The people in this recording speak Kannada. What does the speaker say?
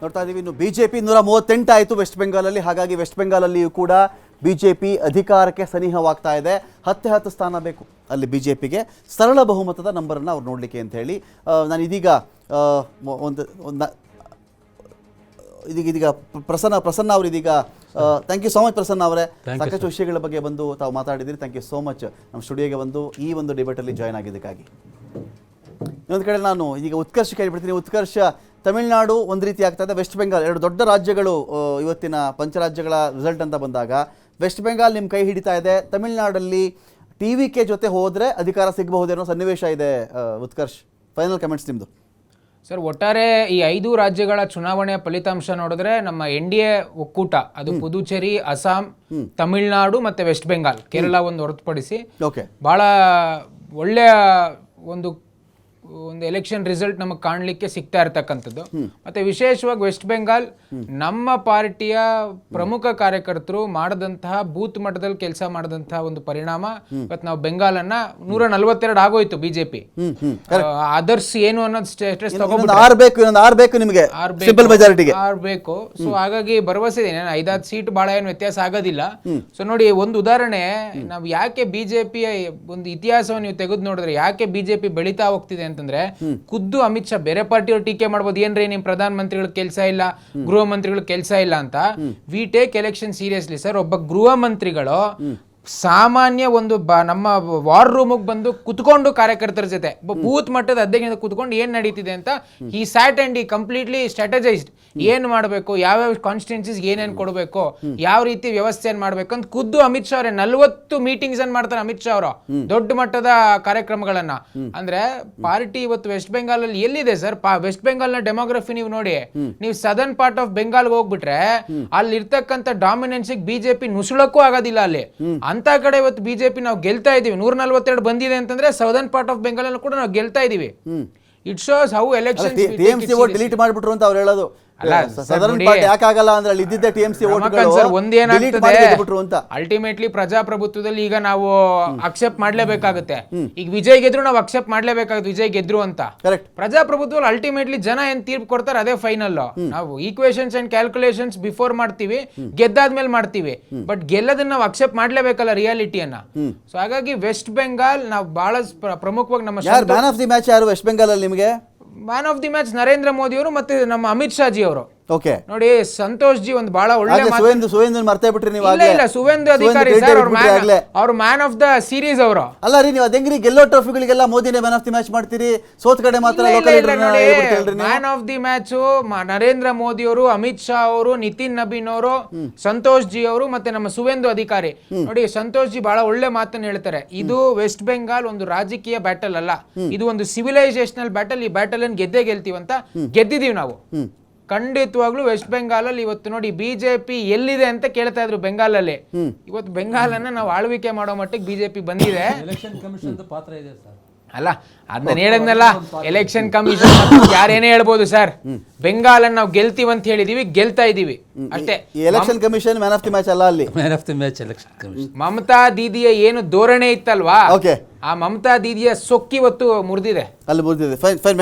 ನೋಡ್ತಾ ಇದ್ದೀವಿ. ಇನ್ನು ಬಿಜೆಪಿ 138 ಆಯಿತು ವೆಸ್ಟ್ ಬೆಂಗಾಲಲ್ಲಿ. ಹಾಗಾಗಿ ವೆಸ್ಟ್ ಬೆಂಗಾಲಲ್ಲಿಯೂ ಕೂಡ ಬಿಜೆಪಿ ಅಧಿಕಾರಕ್ಕೆ ಸನಿಹವಾಗ್ತಾ ಇದೆ. 10 ಸ್ಥಾನ ಬೇಕು ಅಲ್ಲಿ ಬಿಜೆಪಿಗೆ, ಸರಳ ಬಹುಮತದ ನಂಬರನ್ನು ಅವ್ರು ನೋಡಲಿಕ್ಕೆ ಅಂತ ಹೇಳಿ. ನಾನು ಇದೀಗ ಇದೀಗ ಪ್ರಸನ್ನ ಅವರು ಇದೀಗ thank you so much Prasanna ಅವರೇ, ಸಾಕಷ್ಟು ವಿಷಯಗಳ ಬಗ್ಗೆ ಬಂದು ತಾವು ಮಾತಾಡಿದ್ದೀರಿ. ಥ್ಯಾಂಕ್ ಯು ಸೋ ಮಚ್ ನಮ್ಮ ಸ್ಟುಡಿಯೋಗೆ ಬಂದು ಈ ಒಂದು ಡಿಬೇಟಲ್ಲಿ ಜಾಯ್ನ್ ಆಗಿದ್ದಕ್ಕಾಗಿ. ಇನ್ನೊಂದು ಕಡೆ ನಾನು ಈಗ ಉತ್ಕರ್ಷ ಕೇಳಿಬಿಡ್ತೀನಿ. ಉತ್ಕರ್ಷ, ತಮಿಳುನಾಡು ಒಂದು ರೀತಿ ಆಗ್ತಾ ಇದೆ, ವೆಸ್ಟ್ ಬೆಂಗಾಲ್, ಎರಡು ದೊಡ್ಡ ರಾಜ್ಯಗಳು ಇವತ್ತಿನ ಪಂಚರಾಜ್ಯಗಳ ರಿಸಲ್ಟ್ ಅಂತ ಬಂದಾಗ ವೆಸ್ಟ್ ಬೆಂಗಾಲ್ ನಿಮ್ಮ ಕೈ ಹಿಡಿತಾ ಇದೆ. ತಮಿಳುನಾಡಲ್ಲಿ TVK ಜೊತೆ ಹೋದರೆ ಅಧಿಕಾರ ಸಿಗಬಹುದೇನೋ ಸನ್ನಿವೇಶ ಇದೆ. ಉತ್ಕರ್ಷ್, ಫೈನಲ್ ಕಮೆಂಟ್ಸ್ ನಿಮ್ಮದು. ಸರ್, ಒಟ್ಟಾರೆ ಈ 5 ರಾಜ್ಯಗಳ ಚುನಾವಣೆಯ ಫಲಿತಾಂಶ ನೋಡಿದ್ರೆ ನಮ್ಮ NDA ಒಕ್ಕೂಟ, ಅದು ಪುದುಚೇರಿ, ಅಸ್ಸಾಂ, ತಮಿಳುನಾಡು ಮತ್ತೆ ವೆಸ್ಟ್ ಬೆಂಗಾಲ್, ಕೇರಳ ಒಂದು ಹೊರತುಪಡಿಸಿ ಬಹಳ ಒಳ್ಳೆಯ ಒಂದು ಎಲೆಕ್ಷನ್ ರಿಸಲ್ಟ್ ನಮಗೆ ಕಾಣಲಿಕ್ಕೆ ಸಿಗ್ತಾ ಇರ್ತಕ್ಕಂಥದ್ದು. ಮತ್ತೆ ವಿಶೇಷವಾಗಿ ವೆಸ್ಟ್ ಬೆಂಗಾಲ್ ನಮ್ಮ ಪಾರ್ಟಿಯ ಪ್ರಮುಖ ಕಾರ್ಯಕರ್ತರು ಮಾಡದಂತಹ ಬೂತ್ ಮಟ್ಟದಲ್ಲಿ ಕೆಲಸ ಮಾಡದಂತಹ ಒಂದು ಪರಿಣಾಮ ಇವತ್ತು ನಾವು ಬೆಂಗಾಲನ್ನ 142 ಆಗೋಯ್ತು ಬಿಜೆಪಿ. ಅದರ್ಸ್ ಏನು ಅನ್ನೋದು ಸ್ಟೇಟಸ್ ತಗೋಬೇಕು ನಿಮಗೆ, ಬೇಕು. ಸೊ ಹಾಗಾಗಿ ಭರವಸೆ ಇದೆ, 5-6 ಸೀಟ್ ಬಹಳ ಏನು ವ್ಯತ್ಯಾಸ ಆಗೋದಿಲ್ಲ. ಸೊ ನೋಡಿ, ಒಂದು ಉದಾಹರಣೆ, ನಾವು ಯಾಕೆ ಬಿಜೆಪಿಯ ಒಂದು ಇತಿಹಾಸವನ್ನು ನೀವು ತೆಗೆದು ನೋಡಿದ್ರೆ ಯಾಕೆ ಬಿಜೆಪಿ ಬೆಳೀತಾ ಹೋಗ್ತಿದೆ ಅಂತಂದ್ರೆ, ಖುದ್ದು ಅಮಿತ್ ಶಾ ಬೇರೆ ಪಾರ್ಟಿಯವರು ಟೀಕೆ ಮಾಡ್ಬೋದು, ಏನ್ರಿ ನಿಮ್ ಪ್ರಧಾನ ಮಂತ್ರಿಗಳ ಕೆಲಸ ಇಲ್ಲ, ಗೃಹ ಮಂತ್ರಿಗಳ ಕೆಲಸ ಇಲ್ಲ ಅಂತ. We take election seriously sir. ಒಬ್ಬ ಗೃಹ ಮಂತ್ರಿಗಳು ಸಾಮಾನ್ಯ ಒಂದು ನಮ್ಮ ವಾರ್ ರೂಮಿಗೆ ಬಂದು ಕುತ್ಕೊಂಡು ಕಾರ್ಯಕರ್ತರ ಜೊತೆ ಬೂತ್ ಮಟ್ಟದ ಅಧ್ಯಕ್ಷ ಕುತ್ಕೊಂಡು ಏನ್ ನಡೀತಿದೆ ಅಂತ ಈ ಸ್ಯಾಟ್ ಅಂಡ್ ಈ ಕಂಪ್ಲೀಟ್ಲಿ ಸ್ಟ್ರಾಟಜೈಸ್ಡ್ ಏನ್ ಮಾಡಬೇಕು, ಯಾವ್ಯಾವ ಕಾನ್ಸ್ಟಿಟ್ಯೂನ್ಸೀಸ್ ಏನೇನ್ ಕೊಡಬೇಕು, ಯಾವ ರೀತಿ ವ್ಯವಸ್ಥೆಯನ್ನು ಮಾಡಬೇಕು ಅಂತ ಖುದ್ದು ಅಮಿತ್ ಶಾ ಅವರೇ 40 ಮೀಟಿಂಗ್ಸ್ ಅನ್ನು ಮಾಡ್ತಾರೆ. ಅಮಿತ್ ಶಾ ಅವರು ದೊಡ್ಡ ಮಟ್ಟದ ಕಾರ್ಯಕ್ರಮಗಳನ್ನ. ಅಂದ್ರೆ ಪಾರ್ಟಿ ಇವತ್ತು ವೆಸ್ಟ್ ಬೆಂಗಾಲ್ ಅಲ್ಲಿ ಎಲ್ಲಿದೆ ಸರ್? ವೆಸ್ಟ್ ಬೆಂಗಾಲ್ ನ ಡೆಮೋಗ್ರಫಿ ನೀವು ನೋಡಿ, ನೀವು ಸದರ್ನ್ ಪಾರ್ಟ್ ಆಫ್ ಬೆಂಗಾಲ್ ಹೋಗ್ಬಿಟ್ರೆ ಅಲ್ಲಿ ಇರ್ತಕ್ಕಂಥ ಡಾಮಿನೆನ್ಸ್ ಬಿಜೆಪಿ ನುಸುಳಕ್ಕೂ ಆಗೋದಿಲ್ಲ. ಅಲ್ಲಿ ಅಂತ ಕಡೆ ಇವತ್ತು ಬಿಜೆಪಿ ನಾವು ಗೆಲ್ತಾ ಇದೀವಿ. 142 ಬಂದಿದೆ ಅಂತಂದ್ರೆ ಸದರ್ನ್ ಪಾರ್ಟ್ ಆಫ್ ಬೆಂಗಾಲ್ ಕೂಡ ನಾವು ಗೆಲ್ತಾ ಇದೀವಿ. It shows how election delete ಮಾಡ್ಬಿಟ್ರು ಅಂತ ಅವ್ರು ಹೇಳೋದು. ಯಾಕಾಗಲ್ಲ ಅಂದ್ರೆ ಅಲ್ಲಿ ಇದ್ದಿದ್ದ TMC ಅಲ್ಟಿಮೇಟ್ಲಿ ಪ್ರಜಾಪ್ರಭುತ್ವದಲ್ಲಿ ಈಗ ನಾವು ಅಕ್ಸೆಪ್ಟ್ ಮಾಡ್ಲೇಬೇಕಾಗುತ್ತೆ. ಈಗ ವಿಜಯ್ ಗೆದ್ರು ನಾವು ಅಕ್ಸೆಪ್ಟ್ ಮಾಡ್ಲೇಬೇಕಾಗುತ್ತೆ, ವಿಜಯ್ ಗೆದ್ರು ಅಂತ. ಪ್ರಜಾಪ್ರಭುತ್ವದಲ್ಲಿ ಅಲ್ಟಿಮೇಟ್ಲಿ ಜನ ಏನ್ ತೀರ್ಪು ಕೊಡ್ತಾರೆ ಅದೇ ಫೈನಲ್. ನಾವು ಈಕ್ವೇಷನ್ಸ್ ಅಂಡ್ ಕ್ಯಾಲ್ಕುಲೇಷನ್ಸ್ ಬಿಫೋರ್ ಮಾಡ್ತೀವಿ, ಗೆದ್ದಾದ್ಮೇಲೆ ಮಾಡ್ತೀವಿ, ಬಟ್ ಗೆಲ್ಲದನ್ನ ನಾವು ಅಕ್ಸೆಪ್ಟ್ ಮಾಡ್ಲೇಬೇಕಲ್ಲ ರಿಯಾಲಿಟಿಯನ್ನ. ಸೊ ಹಾಗಾಗಿ ವೆಸ್ಟ್ ಬೆಂಗಾಲ್ ನಾವು ಬಹಳ ಪ್ರಮುಖವಾಗಿ ನಮ್ಮ ಮ್ಯಾನ್ ಆಫ್ ದಿ ಮ್ಯಾಚ್ ಯಾರು ವೆಸ್ಟ್ ಬೆಂಗಾಲ್ ಅಲ್ಲಿ ನಿಮಗೆ? Man of the match Narendra Modi ಅವರು ಮತ್ತೆ ನಮ್ಮ ಅಮಿತ್ ಶಾ ಜಿ ಅವರು. ನೋಡಿ, ಸಂತೋಷ್ ಜಿ ಒಂದು ಬಹಳ ಒಳ್ಳೆ ಸುವೇಂದು ಮರ್ತೇ ಬಿಟ್ರಿ ನೀವು. ಇಲ್ಲ, ಸುವೇಂದು ಅಧಿಕಾರಿ ಸರ್ ಅವ್ರು ಮ್ಯಾನ್ ಆಫ್ ದ ಸೀರೀಸ್ ಅವರು. ಅಲ್ಲ ರೀ, ನೀವು ಅದಂಗ್ರಿ ಗೆಲ್ಲೋ ಟ್ರೋಫಿಗಳಿಗೆಲ್ಲ ಮೋದಿನೇ ಮ್ಯಾನ್ ಆಫ್ ದಿ ಮ್ಯಾಚ್ ಮಾಡ್ತೀರಿ, ಸೋತ್ ಕಡೆ ಮಾತ್ರ man of the match Narendra Modi ಅವರು, ಅಮಿತ್ ಶಾ ಅವರು, ನಿತಿನ್ ನಬೀನ್ ಅವರು, ಸಂತೋಷ್ ಜಿ ಅವರು ಮತ್ತೆ ನಮ್ಮ ಸುವೇಂದು ಅಧಿಕಾರಿ. ನೋಡಿ, ಸಂತೋಷ್ ಜಿ ಬಹಳ ಒಳ್ಳೆ ಮಾತನ್ನು ಹೇಳ್ತಾರೆ. ಇದು ವೆಸ್ಟ್ ಬೆಂಗಾಲ್ ಒಂದು ರಾಜಕೀಯ ಬ್ಯಾಟಲ್ ಅಲ್ಲ, ಇದು ಒಂದು ಸಿವಿಲೈಸೇಷನಲ್ ಬ್ಯಾಟಲ್. ಈ ಬ್ಯಾಟಲ್ ಅನ್ನು ಗೆದ್ದೇ ಗೆಲ್ತೀವಂತ ಗೆದ್ದಿದೀವಿ ನಾವು. ಖಂಡಿತವಾಗ್ಲೂ ವೆಸ್ಟ್ ಬೆಂಗಾಲ್ ಅಲ್ಲಿ ಇವತ್ತು ನೋಡಿ ಬಿಜೆಪಿ ಎಲ್ಲಿದೆ ಅಂತ ಕೇಳ್ತಾ ಇದ್ರು ಬೆಂಗಾಲಲ್ಲಿ. ಇವತ್ತು ಬೆಂಗಾಲನ್ನ ನಾವು ಆಳ್ವಿಕೆ ಮಾಡೋ ಮಟ್ಟಿಗೆ ಬಿಜೆಪಿ ಬಂದಿದೆ. ಎಲೆಕ್ಷನ್ ಕಮಿಷನ್ ಪಾತ್ರ ಇದೆ ಸರ್. ಅಲ್ಲ, ಅದನ್ನ ಹೇಳಿದ್ನಲ್ಲ, ಎಲೆಕ್ಷನ್ ಕಮಿಷನ್ ಯಾರೇನೇ ಹೇಳ್ಬೋದು ಸರ್, ಬೆಂಗಾಲನ್ನ ನಾವು ಗೆಲ್ತೀವಿ ಅಂತ ಹೇಳಿದೀವಿ, ಗೆಲ್ತಾ ಇದೀವಿ ಅಷ್ಟೇ. Election commission man of the match ಅಲ್ಲ, ಅಲ್ಲಿ man of the match election commission. Mamata ದೀದಿಯ ಏನು ಧೋರಣೆ ಇತ್ತಲ್ವಾ, ಆ ಮಮತಾ ದೀದಿಯ ಸೊಕ್ಕಿವತ್ತು ಮುರಿದಿದೆ. ಅಲ್ಲಿ ಮುರಿದಿದೆ.